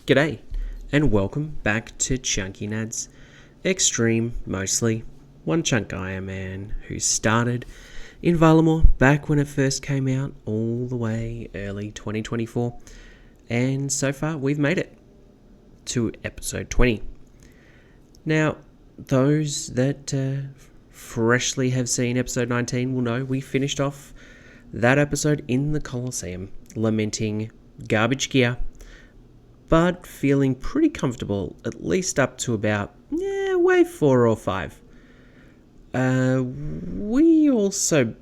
G'day, and welcome back to ChunkyNadz. Extreme, mostly. One chunk guy, man, who started in Valamore back when it first came out, all the way early 2024. And so far, we've made it to episode 20. Now, those that freshly have seen episode 19 will know we finished off that episode in the Colosseum, lamenting garbage gear, but feeling pretty comfortable, at least up to about, wave 4 or 5. We also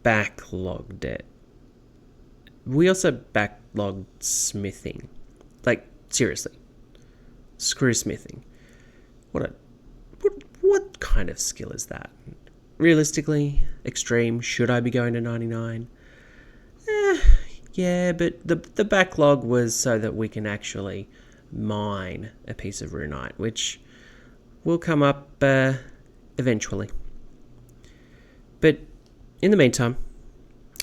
backlogged it. We also backlogged smithing. Like, seriously. Screw smithing. What kind of skill is that? Realistically, extreme, should I be going to 99? Yeah, but the backlog was so that we can actually mine a piece of runite, which will come up eventually. But in the meantime,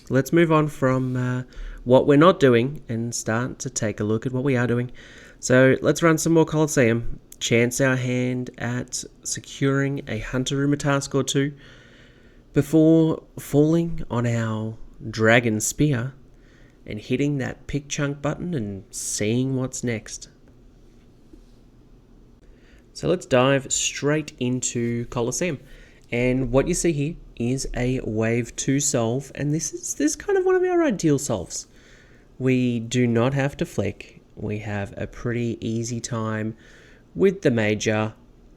let's move on from what we're not doing and start to take a look at what we are doing. So let's run some more Colosseum, chance our hand at securing a Hunter Rumor task or two before falling on our Dragon Spear and hitting that pick chunk button and seeing what's next. So let's dive straight into Colosseum. And what you see here is a wave 2 solve, and this is kind of one of our ideal solves. We do not have to flick. We have a pretty easy time with the Major,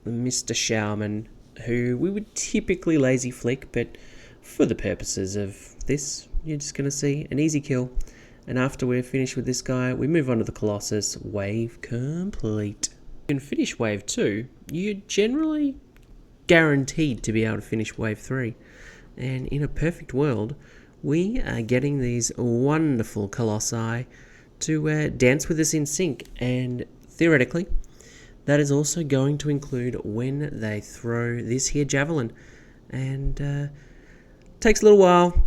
Mr. Schaumann, who we would typically lazy flick, but for the purposes of this, you're just going to see an easy kill. And after we're finished with this guy, we move on to the Colossus, wave complete. You can finish wave 2, you're generally guaranteed to be able to finish wave 3. And in a perfect world, we are getting these wonderful Colossi to dance with us in sync. And theoretically, that is also going to include when they throw this here javelin. And takes a little while.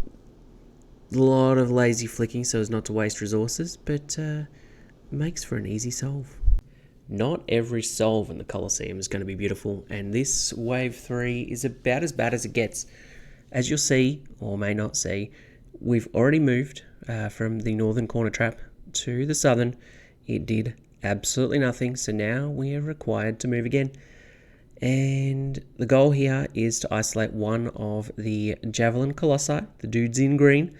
A lot of lazy flicking so as not to waste resources, but makes for an easy solve. Not every solve in the Colosseum is going to be beautiful, and this wave 3 is about as bad as it gets. As you'll see, or may not see, we've already moved from the northern corner trap to the southern. It did absolutely nothing, so now we are required to move again. And the goal here is to isolate one of the Javelin Colossi, the dudes in green,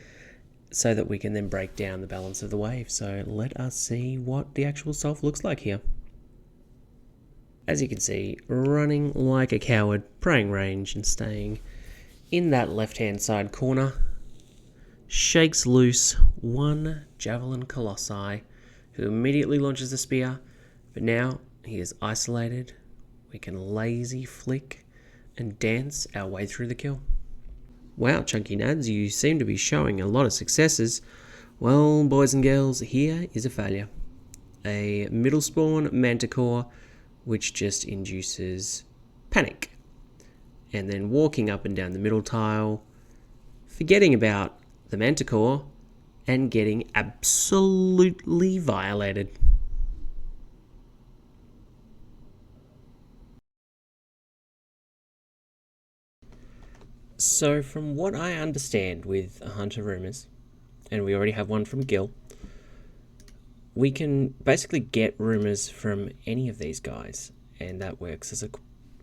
so that we can then break down the balance of the wave. So let us see what the actual solve looks like here. As you can see, running like a coward, praying range and staying in that left-hand side corner, shakes loose one Javelin Colossi, who immediately launches the spear, but now he is isolated. We can lazy flick and dance our way through the kill. Wow, ChunkyNadz, you seem to be showing a lot of successes. Well, boys and girls, here is a failure. A middle spawn Manticore, which just induces panic. And then walking up and down the middle tile, forgetting about the Manticore, and getting absolutely violated. So from what I understand with Hunter Rumors, and we already have one from Gil, we can basically get rumors from any of these guys, and that works as a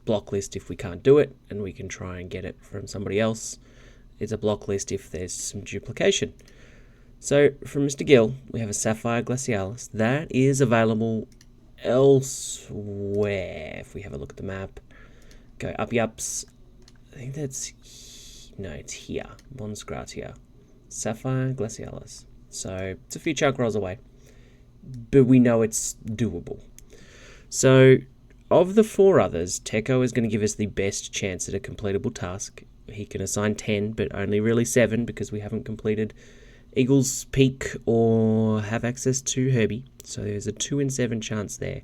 block list if we can't do it, and we can try and get it from somebody else. It's a block list if there's some duplication. So from Mr. Gil, we have a Sapphire Glacialis. That is available elsewhere. If we have a look at the map, go uppy-ups. I think that's... No, it's here. Mons Gratia. Sapphire Glacialis. So it's a few chunk rolls away. But we know it's doable. So of the 4 others, Teco is going to give us the best chance at a completable task. He can assign 10, but only really 7 because we haven't completed Eagle's Peak or have access to Herbie. So there's a 2 in 7 chance there.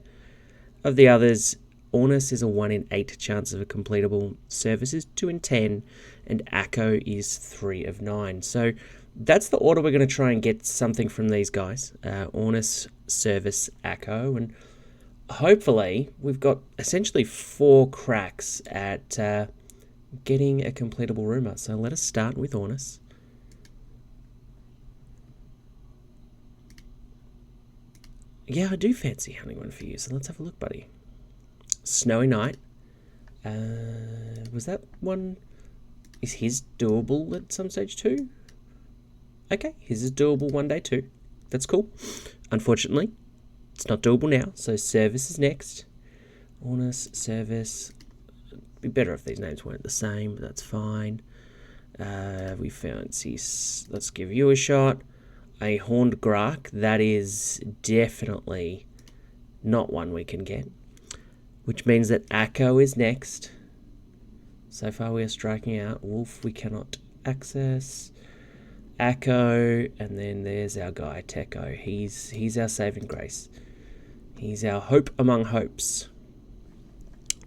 Of the others, Ornus is a 1 in 8 chance of a completable. Service is 2 in 10. And Akko is 3 of 9. So that's the order we're going to try and get something from these guys. Ornis, Service, Acco, and hopefully we've got essentially 4 cracks at getting a completable rumour. So let us start with Ornis. Yeah, I do fancy hunting one for you, so let's have a look, buddy. Snowy Night. Was that one... Is his doable at some stage too? Okay, his is doable one day too. That's cool. Unfortunately, it's not doable now, so Service is next. Ornis, Service. It'd be better if these names weren't the same, but that's fine. We fancy... Let's give you a shot. A Horned Grark, that is definitely not one we can get. Which means that Acco is next. So far we are striking out. Wolf we cannot access. Acco, and then there's our guy, Techo. He's our saving grace. He's our hope among hopes.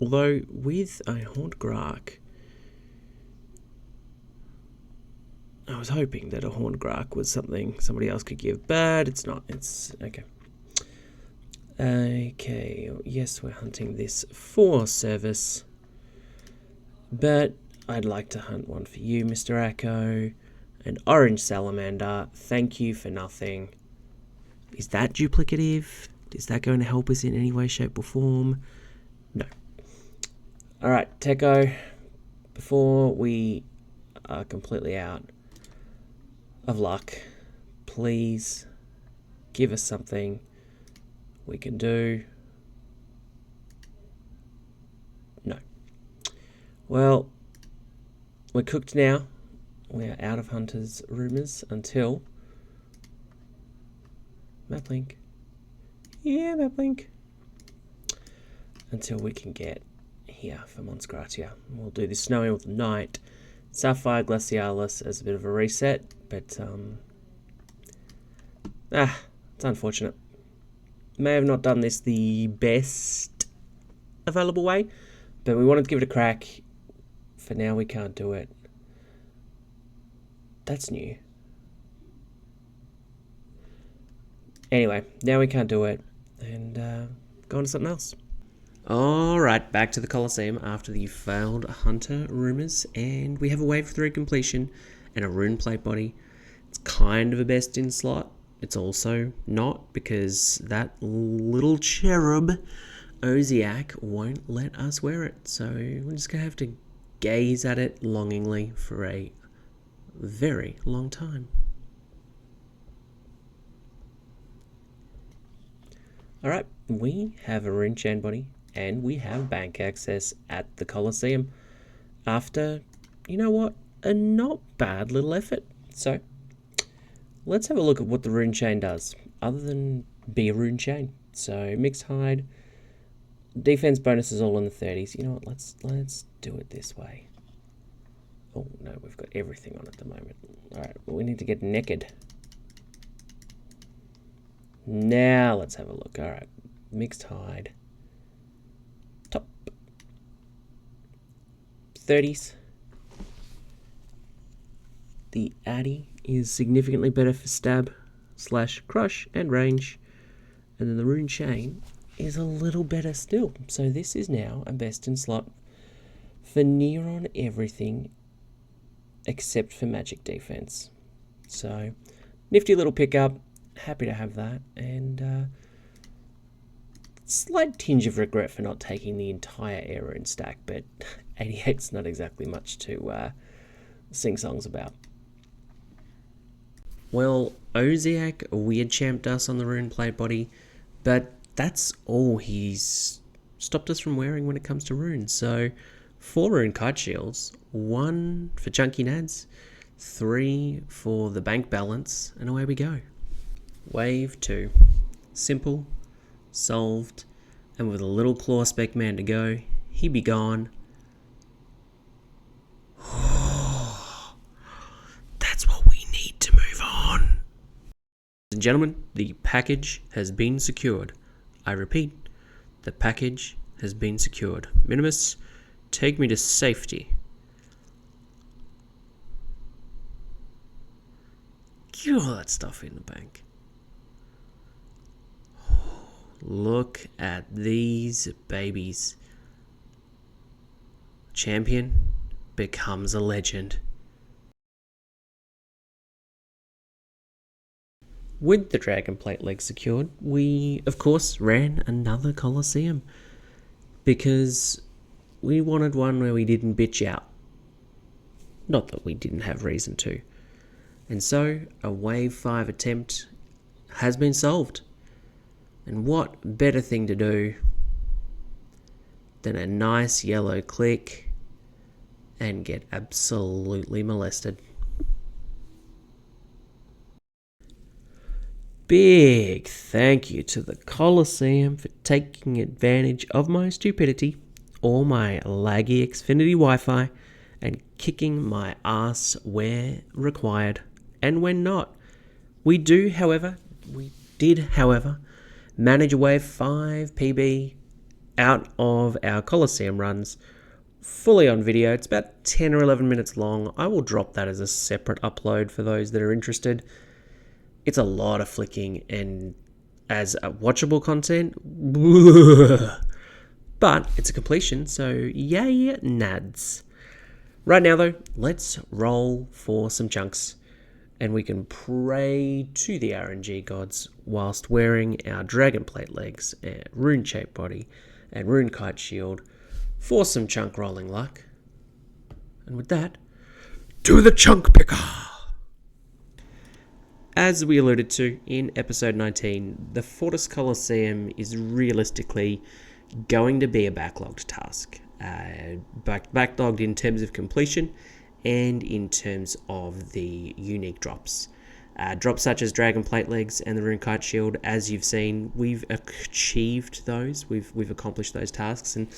Although, with a Horned Grark, I was hoping that a Horned Grark was something somebody else could give, but it's not. It's okay. Okay, yes, we're hunting this for Service, but I'd like to hunt one for you, Mr. Acco. An Orange Salamander, thank you for nothing. Is that duplicative? Is that going to help us in any way, shape, or form? No. Alright, Techo, before we are completely out of luck, please give us something we can do. No. Well, we're cooked now. We're out of Hunter's rumours until Maplink. Yeah, Maplink. Until we can get here for Mons Gratia. We'll do the Snowy with Night, Sapphire Glacialis as a bit of a reset, but it's unfortunate. May have not done this the best available way, but we wanted to give it a crack. For now, we can't do it. That's new. Anyway, now we can't do it, and go on to something else. Alright, back to the Colosseum after the failed Hunter rumours, and we have a Wave 3 completion and a Rune Plate body. It's kind of a best in slot. It's also not, because that little cherub, Oziak, won't let us wear it. So we're just going to have to gaze at it longingly for a very long time. Alright, we have a Rune Chain body, and we have bank access at the Colosseum after, you know what, a not bad little effort. So let's have a look at what the Rune Chain does, other than be a Rune Chain. So mixed hide, defense bonuses all in the 30s. You know what, let's do it this way. Oh no, we've got everything on at the moment. Alright, well, we need to get naked. Now let's have a look. Alright, mixed hide. Top 30s. The Addy is significantly better for stab, slash crush, and range. And then the Rune Chain is a little better still. So this is now a best in slot for near on everything except for magic defense. So nifty little pickup. Happy to have that. And slight tinge of regret for not taking the entire era in stack, but 88's not exactly much to sing songs about. Well, Oziak weird champed us on the Rune Plate body, but that's all he's stopped us from wearing when it comes to runes. So 4 Rune Kite Shields, 1 for ChunkyNadz, 3 for the bank balance, and away we go. Wave 2. Simple, solved, and with a little claw spec man to go, he be gone. That's what we need to move on. Ladies and gentlemen, the package has been secured. I repeat, the package has been secured. Minimus, take me to safety. Get all that stuff in the bank. Look at these babies. Champion becomes a legend. With the Dragon Plate leg secured, we of course ran another Colosseum because we wanted one where we didn't bitch out. Not that we didn't have reason to. And so a Wave 5 attempt has been solved. And what better thing to do than a nice yellow click and get absolutely molested. Big thank you to the Colosseum for taking advantage of my stupidity or my laggy Xfinity Wi-Fi and kicking my ass where required and when not. We did, however, manage a Wave 5 PB out of our Colosseum runs fully on video. It's about 10 or 11 minutes long. I will drop that as a separate upload for those that are interested. It's a lot of flicking and as a watchable content, but it's a completion, so yay nads. Right now though, let's roll for some chunks and we can pray to the RNG gods whilst wearing our Dragon Plate legs, rune shaped body and rune kite shield for some chunk rolling luck. And with that, to the chunk picker! As we alluded to in episode 19, the Fortis Colosseum is realistically going to be a backlogged task. Backlogged in terms of completion and in terms of the unique drops. Drops such as Dragon Plate legs and the rune kite shield, as you've seen, we've achieved those. We've accomplished those tasks, and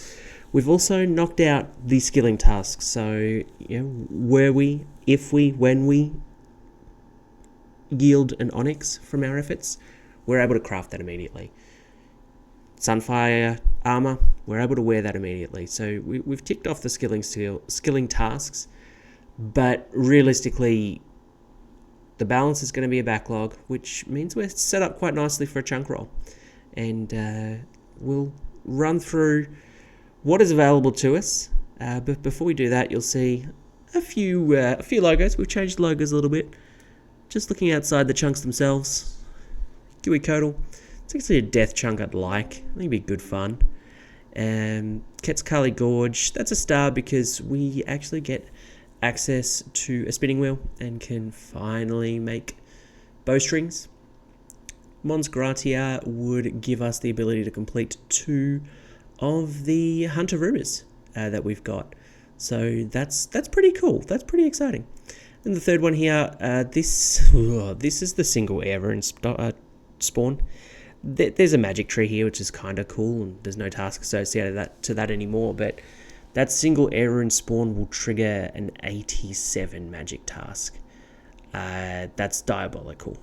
we've also knocked out the skilling tasks. So, when we yield an onyx from our efforts, we're able to craft that immediately. Sunfire armor, we're able to wear that immediately. So we've ticked off the skilling tasks, but realistically, the balance is going to be a backlog, which means we're set up quite nicely for a chunk roll. And we'll run through what is available to us. But before we do that, you'll see a few logos. We've changed logos a little bit. Just looking outside the chunks themselves. Kiwikotl. It's actually a death chunk I'd like. I think it'd be good fun. Quetzalcoatl Gorge. That's a star because we actually get access to a spinning wheel and can finally make bowstrings. Mons Gratia would give us the ability to complete 2 of the Hunter Rumors that we've got. So that's pretty cool. That's pretty exciting. And the third one here, this is the single error in spawn. There's a magic tree here, which is kind of cool, and there's no task associated to that anymore, but that single error in spawn will trigger an 87 magic task. That's diabolical.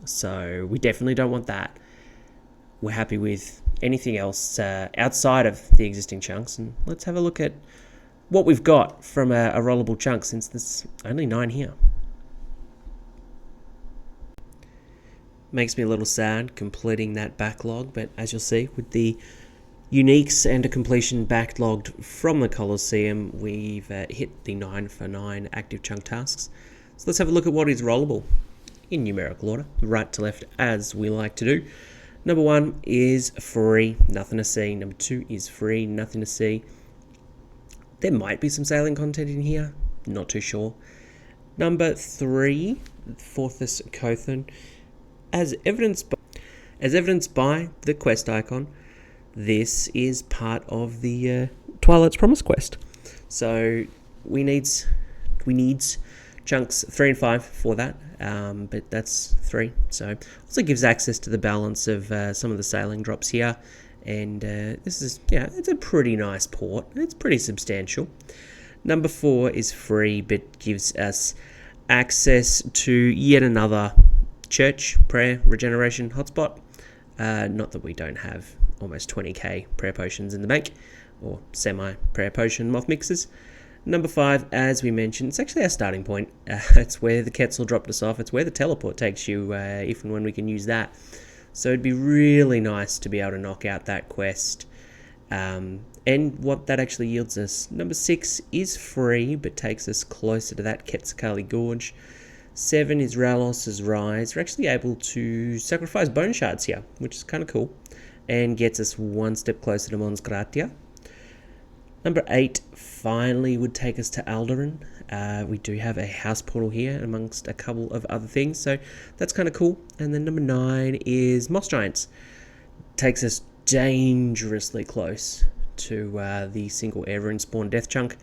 So we definitely don't want that. We're happy with anything else outside of the existing chunks, and let's have a look at what we've got from a rollable chunk, since there's only 9 here. Makes me a little sad completing that backlog, but as you'll see, with the uniques and a completion backlogged from the Colosseum, we've hit the 9 for 9 active chunk tasks. So let's have a look at what is rollable in numerical order, right to left, as we like to do. Number 1 is free, nothing to see. Number 2 is free, nothing to see. There might be some sailing content in here, not too sure. Number 3, Fortis Cothan. As evidenced by the quest icon, this is part of the Twilight's Promise quest. So we needs chunks 3 and 5 for that, but that's 3. So also gives access to the balance of some of the sailing drops here. And this is, it's a pretty nice port. It's pretty substantial. Number 4 is free, but gives us access to yet another church prayer regeneration hotspot. Not that we don't have almost 20k prayer potions in the bank, or semi prayer potion moth mixes. Number 5, as we mentioned, it's actually our starting point. It's where the Quetzal dropped us off. It's where the teleport takes you, if and when we can use that. So it'd be really nice to be able to knock out that quest. And what that actually yields us. Number 6 is free, but takes us closer to that Quetzalcoatl Gorge. 7 is Ralos's Rise. We're actually able to sacrifice bone shards here, which is kind of cool, and gets us one step closer to Mons Gratia. Number 8 finally would take us to Alderaan. We do have a house portal here amongst a couple of other things, so that's kind of cool. And then number 9 is Moss Giants. Takes us dangerously close to the single air rune spawn death chunk.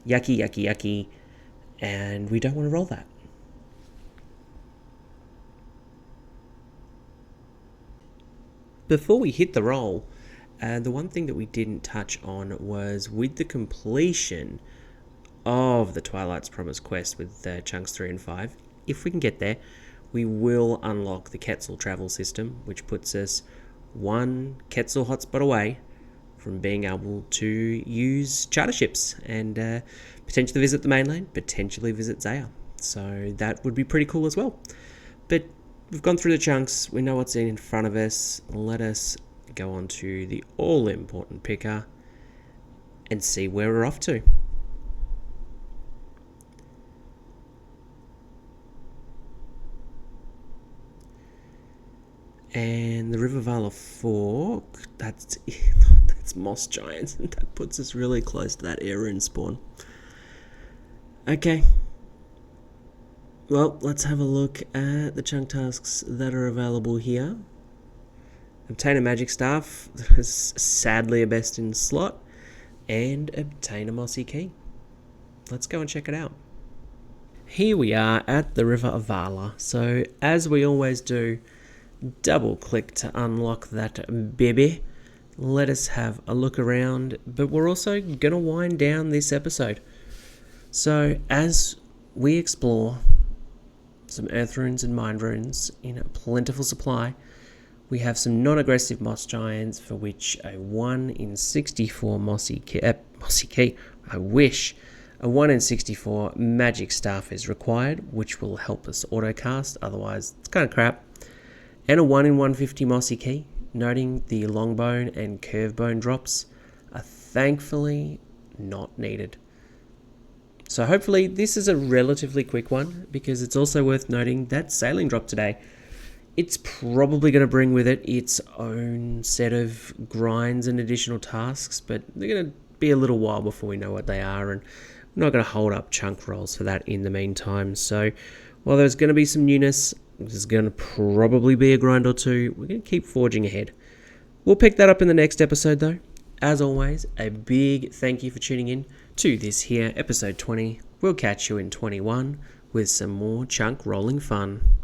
Yucky, yucky, yucky. And we don't want to roll that. Before we hit the roll, the one thing that we didn't touch on was with the completion of the Twilight's Promise quest with chunks 3 and 5, if we can get there, we will unlock the Quetzal travel system, which puts us one Quetzal hotspot away from being able to use charter ships and potentially visit the mainland, potentially visit Zaya. So that would be pretty cool as well. But we've gone through the chunks, we know what's in front of us. Let us go on to the all-important picker and see where we're off to. And the River Vala Fork, that's Moss Giants, and that puts us really close to that air rune spawn. Okay. Well, let's have a look at the chunk tasks that are available here. Obtain a magic staff, that is sadly a best in slot, and obtain a mossy key. Let's go and check it out. Here we are at the River of Vala. So as we always do, double click to unlock that baby. Let us have a look around, but we're also going to wind down this episode. So as we explore some earth runes and mind runes in a plentiful supply, we have some non-aggressive moss giants for which a 1 in 64 mossy key. I wish a 1 in 64 magic staff is required, which will help us autocast, otherwise it's kind of crap. And a 1 in 150 mossy key, noting the long bone and curve bone drops are thankfully not needed. So hopefully this is a relatively quick one, because it's also worth noting that sailing drop today, it's probably going to bring with it its own set of grinds and additional tasks, but they're going to be a little while before we know what they are, and I'm not going to hold up chunk rolls for that in the meantime. So while there's going to be some newness, there's going to probably be a grind or two. We're going to keep forging ahead. We'll pick that up in the next episode though. As always, a big thank you for tuning in to this here episode 20. We'll catch you in 21 with some more chunk rolling fun.